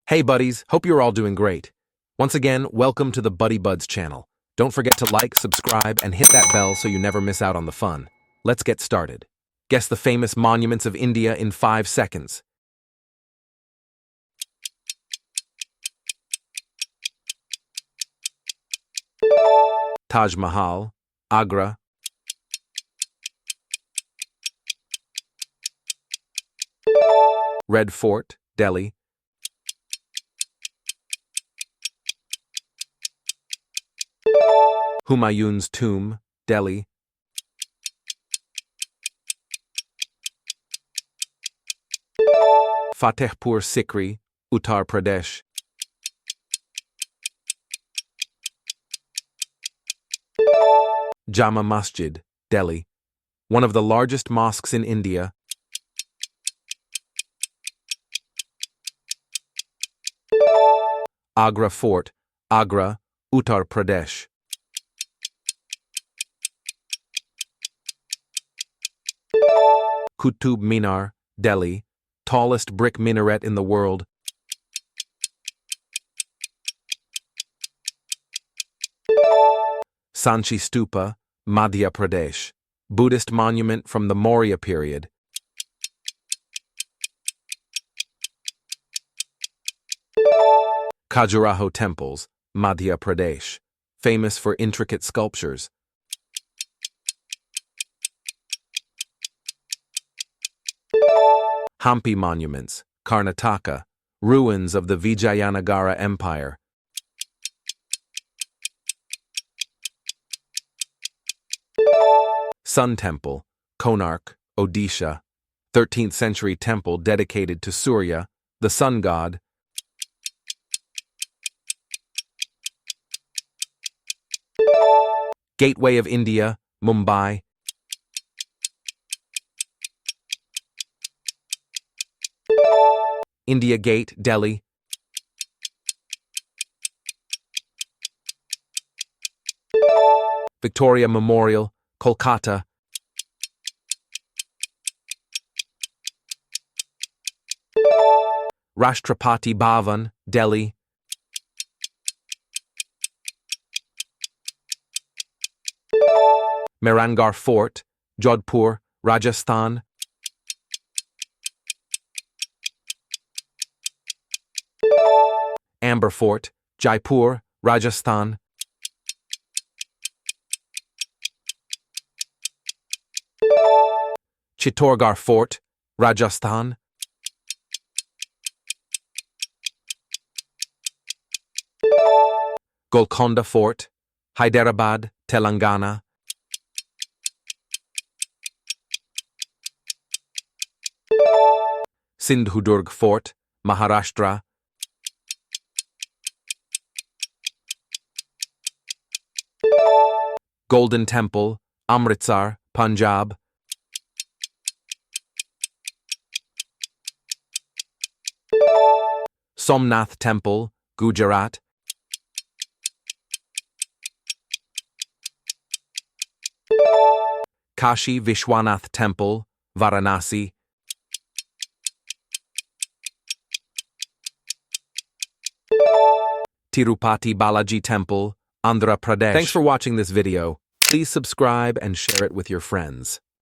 Hey buddies, hope you're all doing great. Once again, welcome to the Buddy Buds channel. Don't forget to like, subscribe, and hit that bell so you never miss out on the fun. Let's get started. Guess the famous monuments of India in 5 seconds. Taj Mahal, Agra. Red Fort, Delhi. Humayun's Tomb, Delhi. Fatehpur Sikri, Uttar Pradesh. Jama Masjid, Delhi. One of the largest mosques in India. Agra Fort, Agra, Uttar Pradesh. Qutub Minar, Delhi, tallest brick minaret in the world. Sanchi Stupa, Madhya Pradesh, Buddhist monument from the Maurya period. Khajuraho temples, Madhya Pradesh, famous for intricate sculptures. Hampi monuments, Karnataka, ruins of the Vijayanagara Empire. Sun Temple, Konark, Odisha, 13th century temple dedicated to Surya, the sun god. Gateway of India, Mumbai. India Gate, Delhi. Victoria Memorial, Kolkata. Rashtrapati Bhavan, Delhi. Mehrangarh Fort, Jodhpur, Rajasthan. Amber Fort, Jaipur, Rajasthan. Chittorgarh Fort, Rajasthan. Golconda Fort, Hyderabad, Telangana. Sindhudurg Fort, Maharashtra. Golden Temple, Amritsar, Punjab. Somnath Temple, Gujarat. Kashi Vishwanath Temple, Varanasi. Tirupati Balaji Temple, Andhra Pradesh. Thanks for watching this video. Please subscribe and share it with your friends.